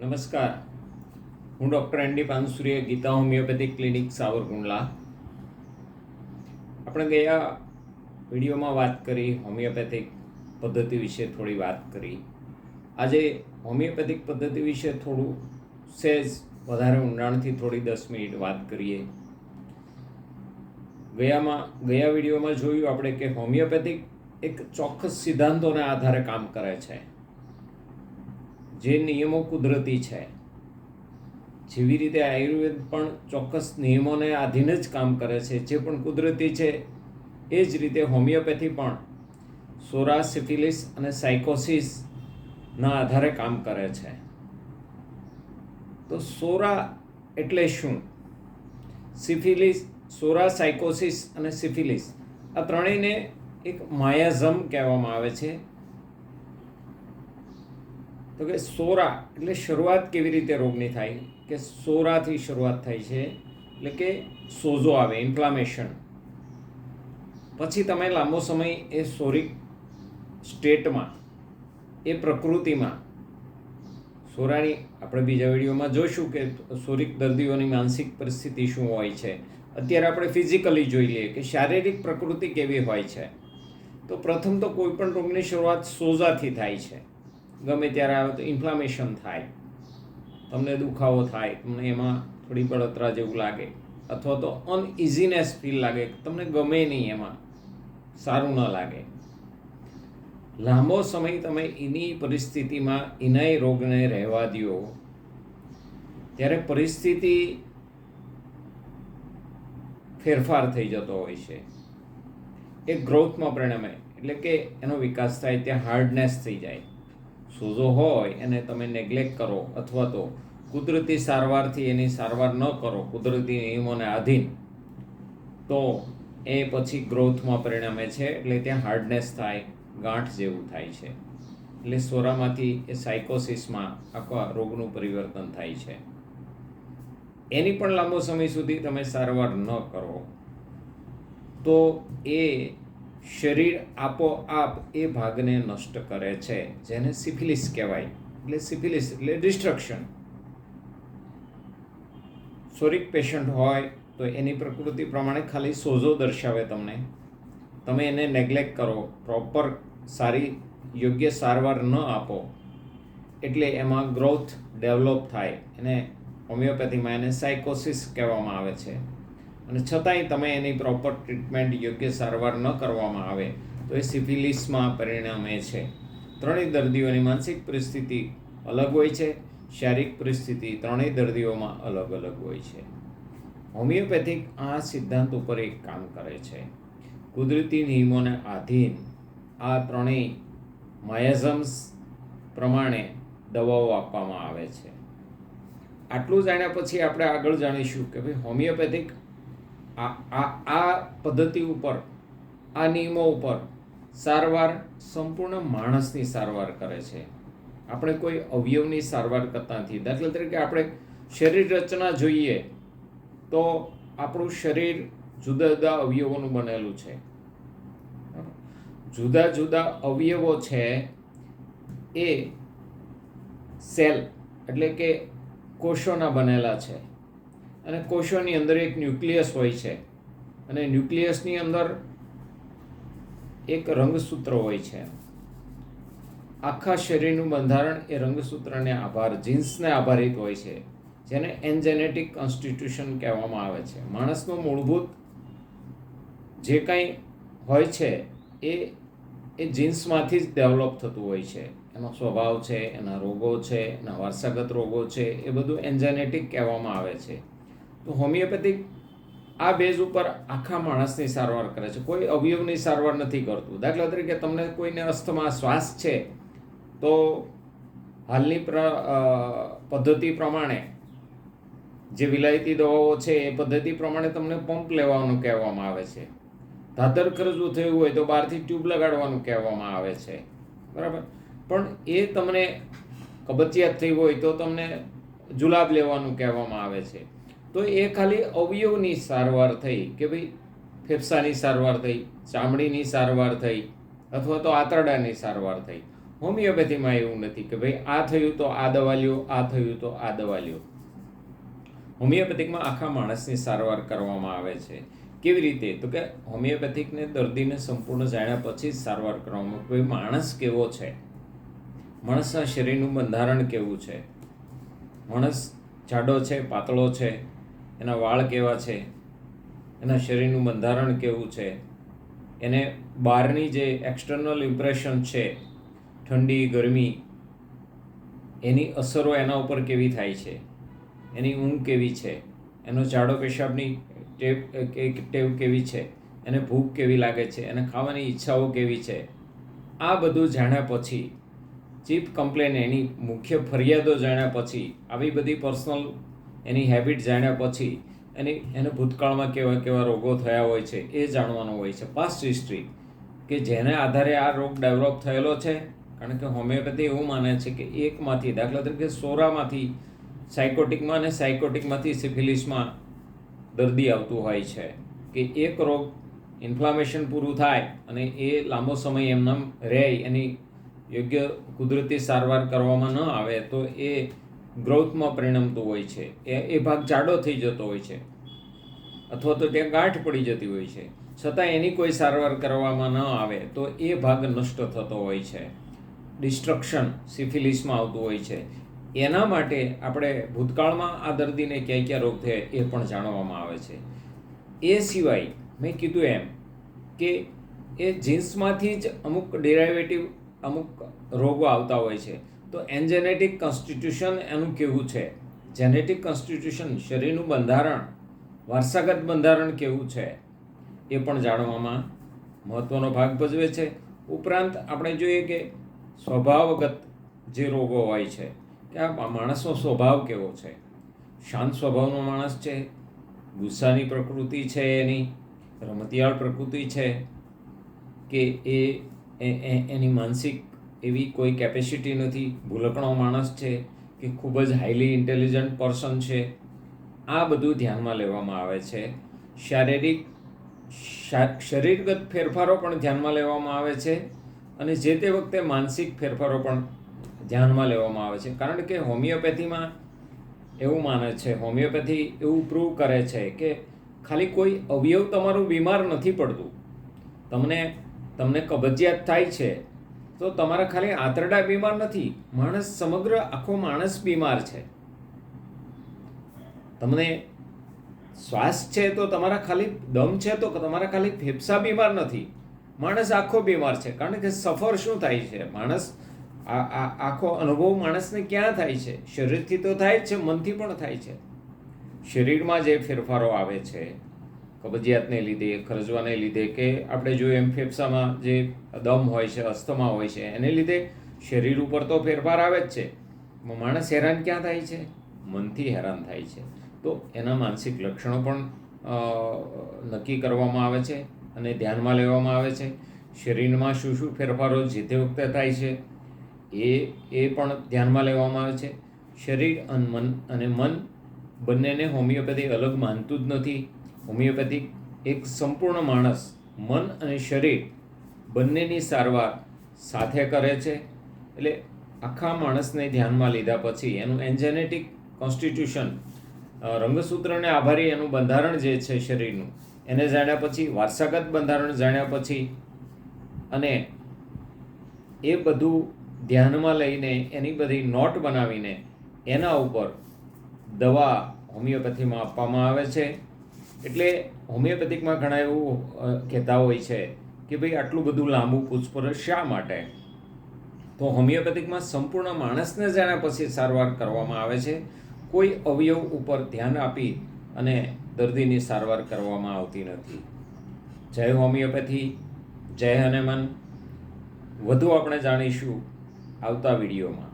નમસ્કાર, હું doctor ND. Pansuriya, Geeta homeopathic clinic, Savarkundla. આપણે ગયા વિડીયોમાં વાત કરી હોમિયોપેથિક પદ્ધતિ વિશે થોડી વાત કરી. આજે હોમિયોપેથિક પદ્ધતિ વિશે થોડું સહેજ વધારે ઊંડાણથી થોડી 10 મિનિટ વાત કરીએ. ગયા વિડીયોમાં જોયું આપણે કે હોમિયોપેથિક એક ચોક્કસ સિદ્ધાંતોના આધારે કામ કરે છે, જે નિયમો કુદરતી છે. જેવી રીતે આયુર્વેદ પણ ચોક્કસ નિયમોને આધીન જ કામ કરે છે, જે પણ કુદરતી છે, એ જ રીતે હોમિયોપેથી પણ સોરા, સિફિલિસ અને સાયકોસિસના આધારે કામ કરે છે. તો સોરા એટલે શું? સિફિલિસ, સોરા, સાયકોસિસ અને સિફિલિસ આ ત્રણેયને એક માયાઝમ કહેવામાં આવે છે. તો કે સોરા એટલે શરૂઆત કેવી રીતે રોગની થાય, કે સોરાથી શરૂઆત થાય છે, એટલે કે સોજો આવે, ઇન્ફ્લામેશન. પછી તમે લાંબો સમય એ સોરિક સ્ટેટમાં, એ પ્રકૃતિમાં, સોરાની આપણે બીજા વિડીયોમાં જોઈશું કે સોરિક દર્દીઓની માનસિક પરિસ્થિતિ શું હોય છે. અત્યારે આપણે ફિઝિકલી જોઈ લઈએ કે શારીરિક પ્રકૃતિ કેવી હોય છે. તો પ્રથમ તો કોઈ પણ રોગની શરૂઆત સોજાથી થાય છે. ગમે ત્યારે આવે તો ઇન્ફ્લામેશન થાય, તમને દુખાવો થાય, તમને એમાં થોડી બળતરા જેવું લાગે, અથવા તો અનઇઝીનેસ ફીલ લાગે, તમને ગમે નહીં, એમાં સારું ન લાગે. લાંબો સમય તમે એની પરિસ્થિતિમાં એનાય રોગને રહેવા દો, ત્યારે પરિસ્થિતિ ફેરફાર થઈ જતો હોય છે. એ ગ્રોથમાં પરિણમે, એટલે કે એનો વિકાસ થાય, ત્યાં હાર્ડનેસ થઈ જાય. સોજો હોય એને તમે નેગ્લેક્ટ કરો, અથવા તો કુદરતી સારવારથી એની સારવાર ન કરો, કુદરતી નિયમોને આધીન, તો એ પછી ગ્રોથમાં પરિણમે છે. એટલે ત્યાં હાર્ડનેસ થાય, ગાંઠ જેવું થાય છે. એટલે સોરામાંથી એ સાયકોસિસમાં આખા રોગનું પરિવર્તન થાય છે. એની પણ લાંબો સમય સુધી તમે સારવાર ન કરો તો એ શરીર આપોઆપ એ ભાગને નષ્ટ કરે છે, જેને સિફિલિસ કહેવાય. એટલે સિફિલિસ એટલે ડિસ્ટ્રક્શન. સોરિક પેશન્ટ હોય તો એની પ્રકૃતિ પ્રમાણે ખાલી સોજો દર્શાવે તમને, તમે એને નેગ્લેક્ટ કરો, પ્રોપર સારી યોગ્ય સારવાર ન આપો, એટલે એમાં ગ્રોથ ડેવલપ થાય. એને હોમિયોપેથીમાં એને સાયકોસિસ કહેવામાં આવે છે. અને છતાંય તમે એની પ્રોપર ટ્રીટમેન્ટ, યોગ્ય સારવાર ન કરવામાં આવે તો એ સિફિલિસમાં પરિણમે છે. ત્રણેય દર્દીઓની માનસિક પરિસ્થિતિ અલગ હોય છે, શારીરિક પરિસ્થિતિ ત્રણેય દર્દીઓમાં અલગ અલગ હોય છે. હોમિયોપેથિક આ સિદ્ધાંત ઉપર એક કામ કરે છે. કુદરતી નિયમોને આધીન આ ત્રણેય માયાઝમ્સ પ્રમાણે દવાઓ આપવામાં આવે છે. આટલું જાણ્યા પછી આપણે આગળ જાણીશું કે ભાઈ હોમિયોપેથિક આ પદ્ધતિ ઉપર, આ નિયમો ઉપર સારવાર સંપૂર્ણ માણસની સારવાર કરે છે. આપણે કોઈ અવયવની સારવાર કરતા નથી. દાખલા તરીકે આપણે શરીર રચના જોઈએ તો આપણું શરીર જુદા જુદા અવયવોનું બનેલું છે. જુદા જુદા અવયવો છે એ સેલ એટલે કે કોષોના બનેલા છે. અને કોષોની અંદર એક ન્યુક્લિયસ હોય છે, અને ન્યુક્લિયસની અંદર એક રંગસૂત્ર હોય છે. આખા શરીરનું બંધારણ એ રંગસૂત્રને જીન્સને આધારિત હોય છે, જેને એન્જેનેટિક કોન્સ્ટિટ્યુશન કહેવામાં આવે છે. માણસનું મૂળભૂત જે કંઈ હોય છે એ જીન્સમાંથી જ ડેવલપ થતું હોય છે. એનો સ્વભાવ છે, એના રોગો છે, એના વારસાગત રોગો છે, એ બધું એન્જેનેટિક કહેવામાં આવે છે. તો હોમિયોપેથિક આ બેઝ ઉપર આખા માણસની સારવાર કરે છે, કોઈ અવયવની સારવાર નથી કરતું. દાખલા તરીકે તમને કોઈને અસ્થમા, શ્વાસ છે, તો હાલની પદ્ધતિ પ્રમાણે જે વિલાયતી દવાઓ છે એ પદ્ધતિ પ્રમાણે તમને પંપ લેવાનું કહેવામાં આવે છે. ધાધર ખરજવું થયું હોય તો બહારથી ટ્યુબ લગાડવાનું કહેવામાં આવે છે, બરાબર. પણ એ તમને કબજિયાત થઈ હોય તો તમને જુલાબ લેવાનું કહેવામાં આવે છે. તો એ ખાલી અવયવની સારવાર થઈ, કે ભાઈ ફેફસાની સારવાર થઈ, ચામડીની સારવાર થઈ, અથવા તો આંતરડાની સારવાર થઈ. હોમિયોપેથીમાં એવું નથી કે ભાઈ આ થયું તો આ દવા લ્યો, આ થયું તો આ દવા લ્યો. હોમિયોપેથિકમાં આખા માણસની સારવાર કરવામાં આવે છે. કેવી રીતે? તો કે હોમિયોપેથિકને દર્દીને સંપૂર્ણ જાણ્યા પછી જ સારવાર કરવામાં. કોઈ માણસ કેવો છે, માણસના શરીરનું બંધારણ કેવું છે, માણસ જાડો છે, પાતળો છે, એના વાળ કેવા છે, એના શરીરનું બંધારણ કેવું છે, એને બહારની જે એક્સટર્નલ ઇમ્પ્રેશન છે, ઠંડી ગરમી, એની અસરો એના ઉપર કેવી થાય છે, એની ઊંઘ કેવી છે, એનો ઝાડો પેશાબની ટેવ કેવી છે, એને ભૂખ કેવી લાગે છે, એને ખાવાની ઈચ્છાઓ કેવી છે, આ બધું જાણ્યા પછી, ચીફ કમ્પ્લેન એની મુખ્ય ફરિયાદો જાણ્યા પછી, આવી બધી પર્સનલ એની હેબિટ જાણ્યા પછી, એને ભૂતકાળમાં કેવા કેવા રોગો થયા હોય છે એ જાણવાનું હોય છે. પાસ્ટ હિસ્ટ્રી કે જેને આધારે આ રોગ ડેવલપ થયેલો છે. કારણ કે હોમિયોપેથી એવું માને છે કે એકમાંથી, દાખલા તરીકે સોરામાંથી સાયકોટિકમાં અને સાયકોટિકમાંથી સિફિલિસમાં દર્દી આવતું હોય છે કે એક રોગ ઇન્ફ્લામેશન પૂરું થાય અને એ લાંબો સમય એમનામ રહે, એની યોગ્ય કુદરતી સારવાર કરવામાં ન આવે તો એ ગ્રોથમાં પરિણમતું હોય છે. એ ભાગ જાડો થઈ જતો હોય છે અથવા તો ત્યાં ગાંઠ પડી જતી હોય છે. છતાં એની કોઈ સારવાર કરવામાં ન આવે તો એ ભાગ નષ્ટ થતો હોય છે. ડિસ્ટ્રક્શન સિફિલિસમાં આવતું હોય છે. એના માટે આપણે ભૂતકાળમાં આ દર્દીને ક્યાં ક્યાં રોગ થયા એ પણ જાણવામાં આવે છે. એ સિવાય મેં કીધું એમ કે એ જીન્સમાંથી જ અમુક ડેરાઇવેટિવ અમુક રોગો આવતા હોય છે. તો એન્જેનેટિક કોન્સ્ટિટ્યુશન એનું કેવું છે, જેનેટિક કોન્સ્ટિટ્યુશન, શરીરનું બંધારણ, વારસાગત બંધારણ કેવું છે એ પણ જાણવામાં મહત્ત્વનો ભાગ ભજવે છે. ઉપરાંત આપણે જોઈએ કે સ્વભાવગત જે રોગો હોય છે કે આ માણસનો સ્વભાવ કેવો છે. શાંત સ્વભાવનો માણસ છે, ગુસ્સાની પ્રકૃતિ છે, એની રમતિયાળ પ્રકૃતિ છે, કે એની માનસિક એવી કોઈ કેપેસિટી નથી, ભૂલકણો માણસ છે કે ખૂબ જ હાઈલી ઇન્ટેલિજન્ટ પર્સન છે. આ બધું ધ્યાનમાં લેવામાં આવે છે. શરીરગત ફેરફારો પણ ધ્યાનમાં લેવામાં આવે છે અને જે તે વખતે માનસિક ફેરફારો પણ ધ્યાનમાં લેવામાં આવે છે. કારણ કે હોમિયોપેથીમાં એવું માને છે, હોમિયોપેથી એવું પ્રૂવ કરે છે કે ખાલી કોઈ અવયવ તમારું બીમાર નથી પડતું. તમને કબજિયાત થાય છે તો તમારા ખાલી આંતરડા બીમાર નથી, માણસ સમગ્ર આખો માણસ બીમાર છે. તમને શ્વાસ છે તો તમારા ખાલી દમ છે તો તમારા ખાલી ફેફસા બીમાર નથી, માણસ આખો બીમાર છે. કારણ કે સફર શું થાય છે, માણસ આખો અનુભવ માણસને ક્યાં થાય છે? શરીરથી તો થાય જ છે, મનથી પણ થાય છે. શરીરમાં જે ફેરફારો આવે છે કબજિયાતને લીધે, ખરજવાને લીધે, કે આપણે જોઈએ એમ ફેફસામાં જે દમ હોય છે, અસ્થમા હોય છે, એને લીધે શરીર ઉપર તો ફેરફાર આવે જ છે. માણસ હેરાન ક્યાં થાય છે? મનથી હેરાન થાય છે. તો એના માનસિક લક્ષણો પણ નક્કી કરવામાં આવે છે અને ધ્યાનમાં લેવામાં આવે છે. શરીરમાં શું શું ફેરફારો જે તે વખતે થાય છે એ પણ ધ્યાનમાં લેવામાં આવે છે. શરીર અને મન બંનેને હોમિયોપેથી અલગ માનતું જ નથી. હોમિયોપેથિક એક સંપૂર્ણ માણસ, મન અને શરીર બંનેની સારવાર સાથે કરે છે. એટલે આખા માણસને ધ્યાનમાં લીધા પછી એનું એન્જેનેટિક કોન્સ્ટિટ્યુશન, રંગસૂત્રને આભારી એનું બંધારણ જે છે શરીરનું, એને જાણ્યા પછી, વારસાગત બંધારણ જાણ્યા પછી અને એ બધું ધ્યાનમાં લઈને એની બધી નોટ બનાવીને એના ઉપર દવા હોમિયોપેથીમાં આપવામાં આવે છે. એટલે હોમિયોપેથિકમાં ઘણા એવું કહેતા હોય છે કે ભાઈ આટલું બધું લાંબુ પૂછપરછ શા માટે? તો હોમિયોપેથિકમાં સંપૂર્ણ માણસને જાણ્યા પછી સારવાર કરવામાં આવે છે. કોઈ અવયવ ઉપર ધ્યાન આપી અને દર્દીની સારવાર કરવામાં આવતી નથી. જય હોમિયોપેથી, જય હનુમાન. વધુ આપણે જાણીશું આવતા વિડીયોમાં.